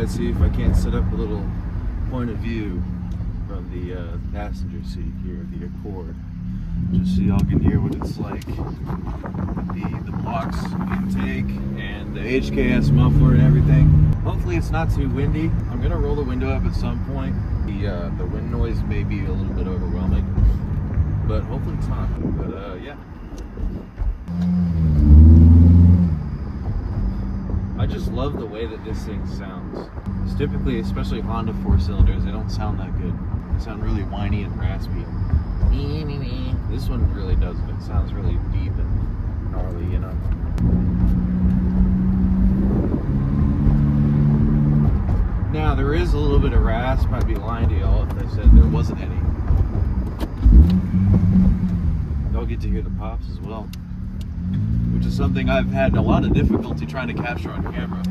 let's see if I can't set up a little point of view from the passenger seat here of the Accord, just so y'all can hear what it's like with the Blox intake and the HKS muffler and everything. Hopefully it's not too windy. I'm gonna roll the window up at some point. The wind noise may be a little bit overwhelming, but hopefully it's not. But yeah. I just love the way that this thing sounds. It's typically, especially Honda 4-cylinders, they don't sound that good. They sound really whiny and raspy. This one really doesn't. It sounds really deep and gnarly, you know. Now, there is a little bit of rasp. I'd be lying to y'all if I said there wasn't any. Y'all get to hear the pops as well, which is something I've had a lot of difficulty trying to capture on camera.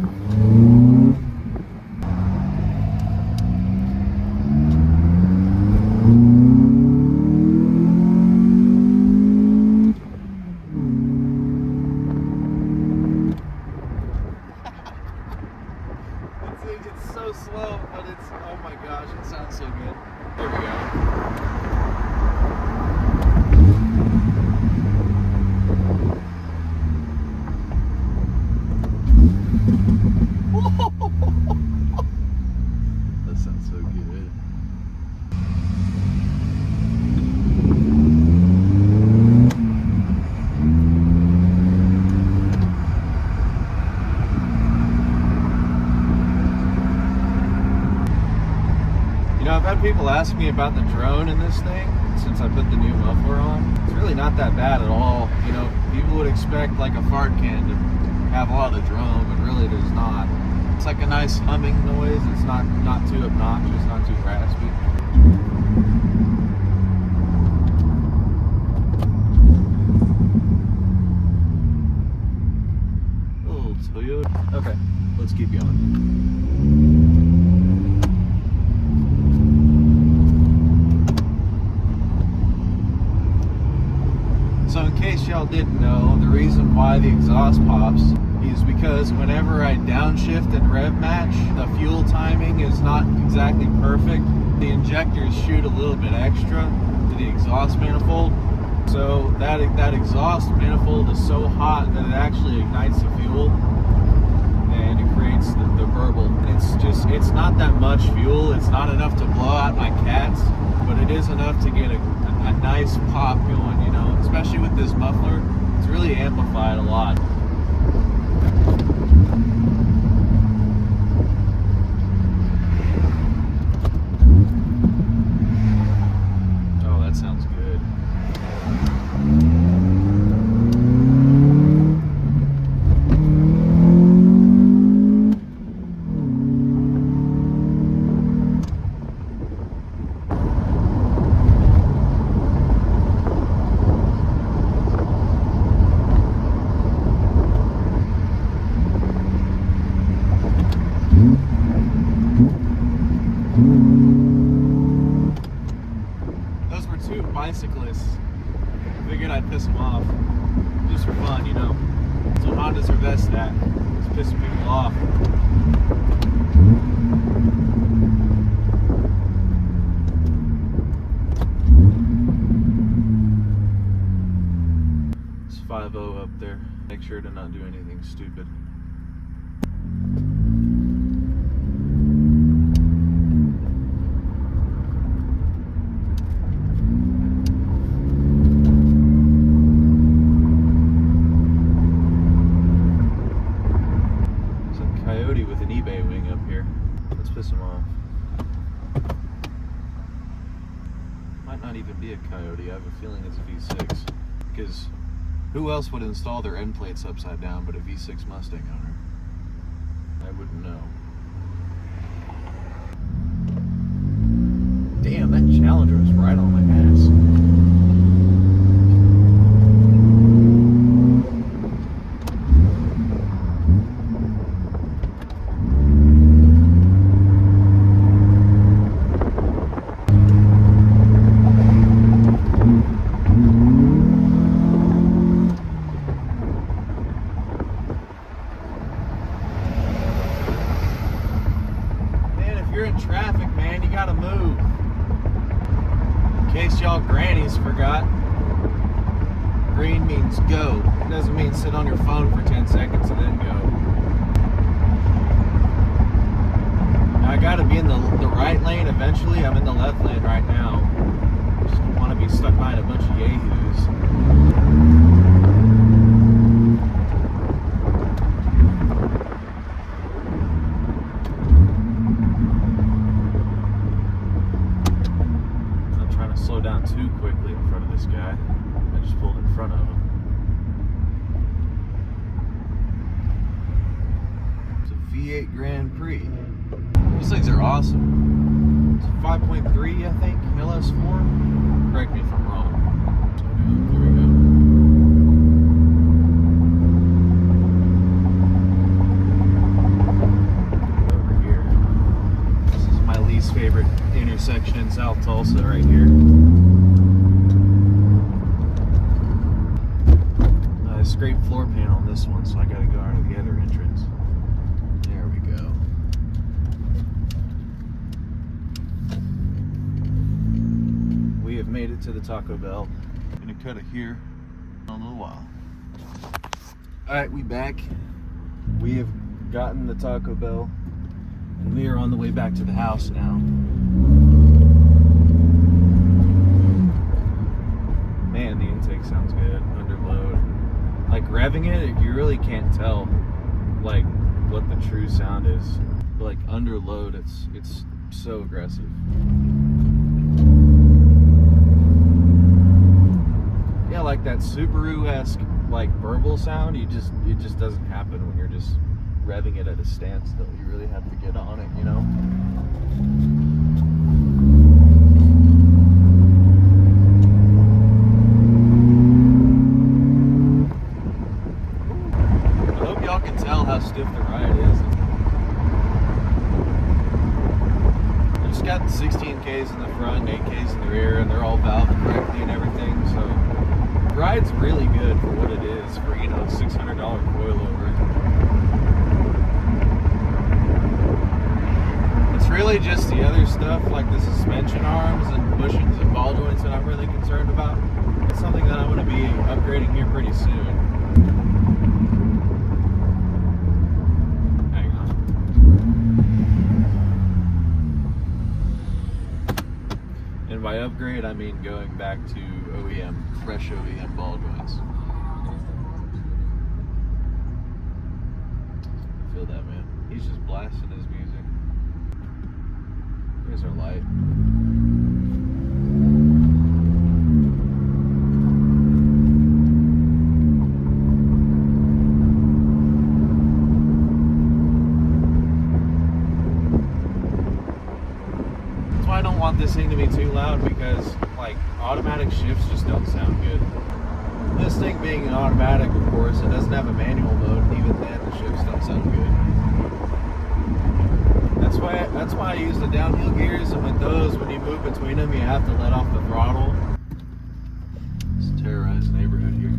It's so slow, but it's, oh my gosh, it sounds so good. There we go. That sounds so good. You know, I've had people ask me about the drone in this thing since I put the new muffler on. It's really not that bad at all. You know, people would expect like a fart can to have a lot of drone, but really it is not. It's like a nice humming noise. It's not too obnoxious, not too raspy. Oh, Toyota. Okay, let's keep going. So in case y'all didn't know, the reason why the exhaust pops is because whenever I downshift and rev match, the fuel timing is not exactly perfect. The injectors shoot a little bit extra to the exhaust manifold. So that exhaust manifold is so hot that it actually ignites the fuel and it creates the burble. It's not that much fuel. It's not enough to blow out my cats, but it is enough to get a nice pop going, you know, especially with this muffler. It's really amplified a lot. Oh, that sounds good. Those were two bicyclists. I figured I'd piss them off. Just for fun, you know. That's what Hondas are best at. It's pissing people off. It's 5-0 up there. Make sure to not do anything stupid. With an eBay wing up here. Let's piss him off. Might not even be a Coyote. I have a feeling it's a V6. Because who else would install their end plates upside down but a V6 Mustang owner? I wouldn't know. Damn, that Challenger is right on my ass. case y'all grannies forgot, green means go. It doesn't mean sit on your phone for 10 seconds and then go. Now, I gotta be in the right lane eventually. I'm in the left lane right now. Just don't want to be stuck behind a bunch of yahoos. I'm trying to slow down too quickly in front of this guy. I just pulled in front of him. It's a V8 Grand Prix. These things are awesome. It's 5.3, I think, LS4. Correct me if I'm wrong. There we go. Over here. This is my least favorite intersection in South Tulsa right here. Scraped floor panel on this one, so I gotta go out of the other entrance. There we go. We have made it to the Taco Bell. I'm gonna cut it here in a little while. Alright, we back. We have gotten the Taco Bell, and we are on the way back to the house now. Man, the intake sounds good. Under load. Like revving it, you really can't tell like what the true sound is. But like under load, it's so aggressive. Yeah, like that Subaru-esque like burble sound, it just doesn't happen when you're just revving it at a standstill. You really have to get on it, you know? How stiff the ride is. I just got 16Ks in the front and 8Ks in the rear, and they're all valved correctly and everything, so the ride's really good for what it is, for, you know, $600 coilover. It's really just the other stuff, like the suspension arms and bushings and ball joints, that I'm really concerned about. It's something that I'm going to be upgrading here pretty soon. And by upgrade, I mean going back to OEM, fresh OEM ball joints. I feel that, man. He's just blasting his music. There's our light. I don't want this thing to be too loud, because like automatic shifts just don't sound good. This thing being an automatic, of course, it doesn't have a manual mode, and even then the shifts don't sound good. That's why I use the downhill gears, and with those, when you move between them, you have to let off the throttle. It's a terrorized neighborhood here.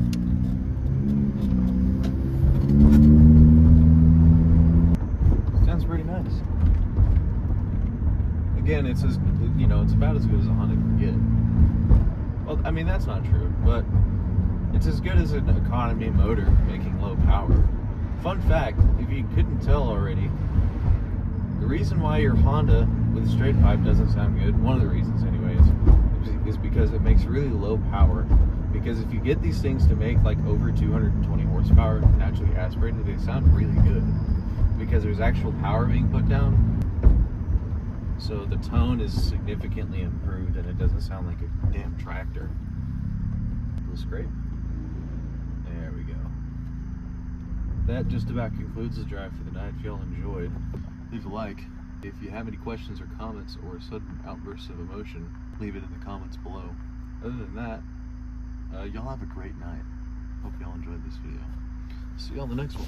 Sounds pretty nice. Again, it's as, you know, it's about as good as a Honda can get. Well, I mean, that's not true, but it's as good as an economy motor making low power. Fun fact, if you couldn't tell already, the reason why your Honda with a straight pipe doesn't sound good, one of the reasons anyways, is because it makes really low power. Because if you get these things to make like over 220 horsepower naturally aspirated, they sound really good. Because there's actual power being put down. So the tone is significantly improved, and it doesn't sound like a damn tractor. Feels great. There we go. That just about concludes the drive for the night. If y'all enjoyed, leave a like. If you have any questions or comments or a sudden outburst of emotion, leave it in the comments below. Other than that, y'all have a great night. Hope y'all enjoyed this video. See y'all in the next one.